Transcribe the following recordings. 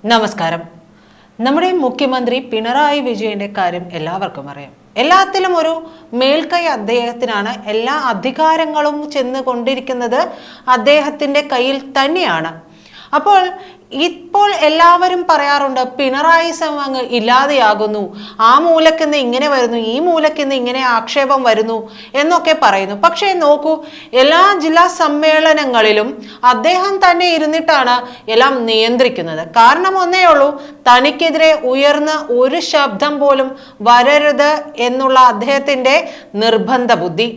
നമസ്കാരം. നമ്മുടെ മുഖ്യമന്ത്രി പിണറായി വിജയന്റെ കാര്യം എല്ലാവർക്കും അറിയാം. എല്ലാത്തിലും ഒരു മേൽക്കൈ അദ്ദേഹത്തിനാണ്. എല്ലാ അധികാരങ്ങളും ചെന്നുകൊണ്ടിരിക്കുന്നത് അദ്ദേഹത്തിന്റെ കയ്യിൽ തന്നെയാണ്. ഇപ്പോൾ എല്ലാവരും പറയാറുണ്ട് പിണറായി അങ്ങ് ഇല്ലാതെയാകുന്നു, ആ മൂലക്കിന്ന് ഇങ്ങനെ വരുന്നു, ഈ മൂലക്കിന്ന് ഇങ്ങനെ ആക്ഷേപം വരുന്നു എന്നൊക്കെ പറയുന്നു. പക്ഷേ നോക്കൂ, എല്ലാ ജില്ലാ സമ്മേളനങ്ങളിലും അദ്ദേഹം തന്നെ ഇരുന്നിട്ടാണ് എല്ലാം നിയന്ത്രിക്കുന്നത്. കാരണം ഒന്നേ ഉള്ളൂ, തനിക്കെതിരെ ഉയർന്ന ഒരു ശബ്ദം പോലും വരരുത് എന്നുള്ള അദ്ദേഹത്തിന്റെ നിർബന്ധ ബുദ്ധി.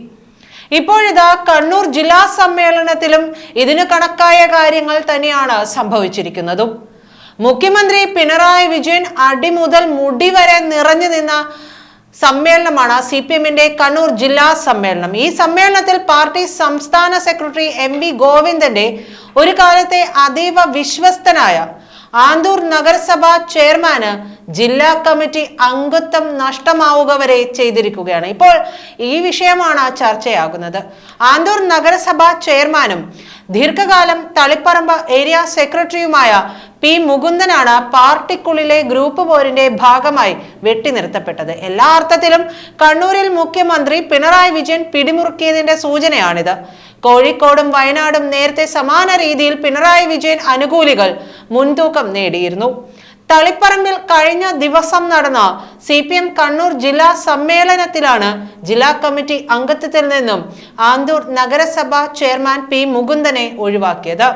ഇപ്പോഴിതാ കണ്ണൂർ ജില്ലാ സമ്മേളനത്തിലും ഇതിന് കണക്കായ കാര്യങ്ങൾ തന്നെയാണ് സംഭവിച്ചിരിക്കുന്നതും. മുഖ്യമന്ത്രി പിണറായി വിജയൻ അടിമുതൽ മുടി വരെ നിറഞ്ഞു നിന്ന സമ്മേളനമാണ് CPM-ന്റെ കണ്ണൂർ ജില്ലാ സമ്മേളനം. ഈ സമ്മേളനത്തിൽ പാർട്ടി സംസ്ഥാന സെക്രട്ടറി MV ഗോവിന്ദന്റെ ഒരു കാലത്തെ അതീവ വിശ്വസ്തനായ ആന്തൂർ നഗരസഭ ചെയർമാന് ജില്ലാ കമ്മിറ്റി അംഗത്വം നഷ്ടമാവുക വരെ ചെയ്തിരിക്കുകയാണ്. ഇപ്പോൾ ഈ വിഷയമാണ് ചർച്ചയാകുന്നത്. ആന്തൂർ നഗരസഭ ചെയർമാനും ദീർഘകാലം തളിപ്പറമ്പ് ഏരിയ സെക്രട്ടറിയുമായ P മുകുന്ദനാണ് പാർട്ടിക്കുള്ളിലെ ഗ്രൂപ്പ് പോരിന്റെ ഭാഗമായി വെട്ടിനിർത്തപ്പെട്ടത്. എല്ലാ അർത്ഥത്തിലും കണ്ണൂരിൽ മുഖ്യമന്ത്രി പിണറായി വിജയൻ പിടിമുറുക്കിയതിന്റെ സൂചനയാണിത്. കോഴിക്കോടും വയനാടും നേരത്തെ സമാന രീതിയിൽ പിണറായി വിജയൻ അനുകൂലികൾ മുൻതൂക്കം നേടിയിരുന്നു. തളിപ്പറമ്പിൽ കഴിഞ്ഞ ദിവസം നടന്ന CPM കണ്ണൂർ ജില്ലാ സമ്മേളനത്തിലാണ് ജില്ലാ കമ്മിറ്റി അംഗത്വത്തിൽ നിന്നും ആന്തൂർ നഗരസഭ ചെയർമാൻ P മുകുന്ദനെ ഒഴിവാക്കിയത്.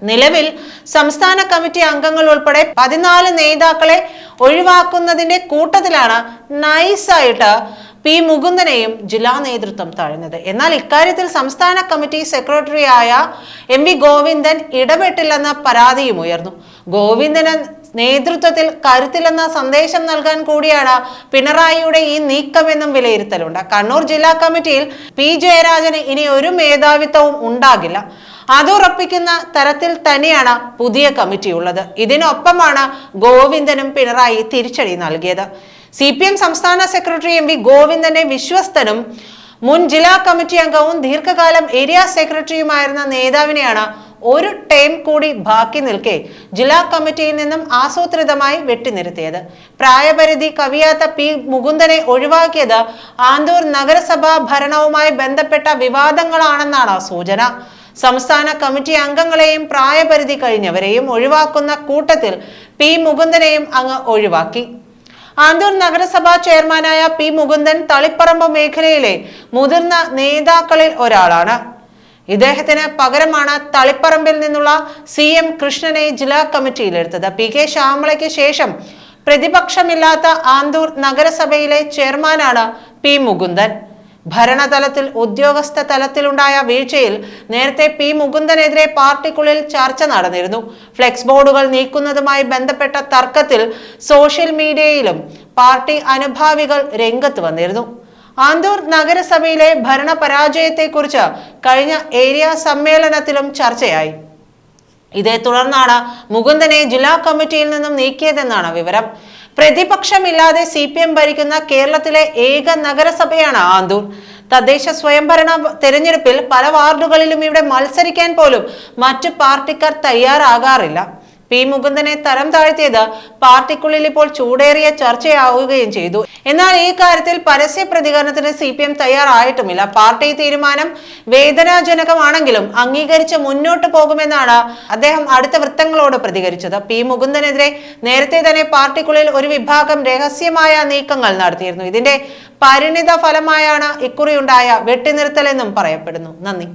നിലവിൽ സംസ്ഥാന കമ്മിറ്റി അംഗങ്ങൾ ഉൾപ്പെടെ 14 നേതാക്കളെ ഒഴിവാക്കുന്നതിന്റെ കൂട്ടത്തിലാണ് നൈസായിട്ട് P മുകുന്ദനെയും ജില്ലാ നേതൃത്വം തഴഞ്ഞത്. എന്നാൽ ഇക്കാര്യത്തിൽ സംസ്ഥാന കമ്മിറ്റി സെക്രട്ടറിയായ MV ഗോവിന്ദൻ ഇടപെട്ടില്ലെന്ന പരാതിയും ഉയർന്നു. ഗോവിന്ദന് നേതൃത്വത്തിൽ കരുത്തില്ലെന്ന സന്ദേശം നൽകാൻ കൂടിയാണ് പിണറായിയുടെ ഈ നീക്കമെന്നും വിലയിരുത്തലുണ്ട്. കണ്ണൂർ ജില്ലാ കമ്മിറ്റിയിൽ P ജയരാജന് ഇനി ഒരു മേധാവിത്വവും ഉണ്ടാകില്ല. അതുറപ്പിക്കുന്ന തരത്തിൽ തന്നെയാണ് പുതിയ കമ്മിറ്റി ഉള്ളത്. ഇതിനൊപ്പമാണ് ഗോവിന്ദനും പിണറായി തിരിച്ചടി നൽകിയത്. CPM സംസ്ഥാന സെക്രട്ടറി MV ഗോവിന്ദന്റെ വിശ്വസ്തനും മുൻ ജില്ലാ കമ്മിറ്റി അംഗവും ദീർഘകാലം ഏരിയ സെക്രട്ടറിയുമായിരുന്ന നേതാവിനെയാണ് ഒരു ടൈം കൂടി ബാക്കി നിൽക്കെ ജില്ലാ കമ്മിറ്റിയിൽ നിന്നും ആസൂത്രിതമായി വെട്ടിനിർത്തിയത്. പ്രായപരിധി കവിയാത്ത P മുകുന്ദനെ ഒഴിവാക്കിയത് ആന്തൂർ നഗരസഭാ ഭരണവുമായി ബന്ധപ്പെട്ട വിവാദങ്ങളാണെന്നാണ് സൂചന. സംസ്ഥാന കമ്മിറ്റി അംഗങ്ങളെയും പ്രായപരിധി കഴിഞ്ഞവരെയും ഒഴിവാക്കുന്ന കൂട്ടത്തിൽ P മുകുന്ദനെയും അങ്ങ് ഒഴിവാക്കി. ആന്തൂർ നഗരസഭാ ചെയർമാനായ P മുകുന്ദൻ തളിപ്പറമ്പ് മേഖലയിലെ മുതിർന്ന നേതാക്കളിൽ ഒരാളാണ്. ഇദ്ദേഹത്തിന് പകരമാണ് തളിപ്പറമ്പിൽ നിന്നുള്ള CM കൃഷ്ണനെ ജില്ലാ കമ്മിറ്റിയിലെടുത്തത്. PK ശ്യാമളയ്ക്ക് ശേഷം പ്രതിപക്ഷമില്ലാത്ത ആന്തൂർ നഗരസഭയിലെ ചെയർമാനാണ് P മുകുന്ദൻ. ഭരണതലത്തിൽ ഉദ്യോഗസ്ഥ തലത്തിലുണ്ടായ വീഴ്ചയിൽ നേരത്തെ P മുകുന്ദനെതിരെ പാർട്ടിക്കുള്ളിൽ ചർച്ച നടന്നിരുന്നു. ഫ്ലെക്സ് ബോർഡുകൾ നീക്കുന്നതുമായി ബന്ധപ്പെട്ട തർക്കത്തിൽ സോഷ്യൽ മീഡിയയിലും പാർട്ടി അനുഭാവികൾ രംഗത്ത് വന്നിരുന്നു. ആന്തൂർ നഗരസഭയിലെ ഭരണ പരാജയത്തെക്കുറിച്ച് കഴിഞ്ഞ ഏരിയ സമ്മേളനത്തിലും ചർച്ചയായി. ഇതേ തുടർന്നാണ് മുകുന്ദനെ ജില്ലാ കമ്മിറ്റിയിൽ നിന്നും നീക്കിയതെന്നാണ് വിവരം. പ്രതിപക്ഷമില്ലാതെ CPM ഭരിക്കുന്ന കേരളത്തിലെ ഏക നഗരസഭയാണ് ആന്തൂർ. തദ്ദേശ സ്വയംഭരണ തെരഞ്ഞെടുപ്പിൽ പല വാർഡുകളിലും ഇവിടെ മത്സരിക്കാൻ പോലും മറ്റു പാർട്ടിക്കാർ തയ്യാറാകാറില്ല. P മുകുന്ദനെ തരം താഴ്ത്തിയത് പാർട്ടിക്കുള്ളിൽ ഇപ്പോൾ ചൂടേറിയ ചർച്ചയാവുകയും ചെയ്തു. എന്നാൽ ഈ കാര്യത്തിൽ പരസ്യ പ്രതികരണത്തിന് CPM തയ്യാറായിട്ടുമില്ല. പാർട്ടി തീരുമാനം വേദനാജനകമാണെങ്കിലും അംഗീകരിച്ച് മുന്നോട്ട് പോകുമെന്നാണ് അദ്ദേഹം അടുത്ത വൃത്തങ്ങളോട് പ്രതികരിച്ചത്. P മുകുന്ദനെതിരെ നേരത്തെ തന്നെ പാർട്ടിക്കുള്ളിൽ ഒരു വിഭാഗം രഹസ്യമായ നീക്കങ്ങൾ നടത്തിയിരുന്നു. ഇതിന്റെ പരിണിത ഫലമായാണ് ഇക്കുറിയുണ്ടായ വെട്ടിനിർത്തലെന്നും പറയപ്പെടുന്നു. നന്ദി.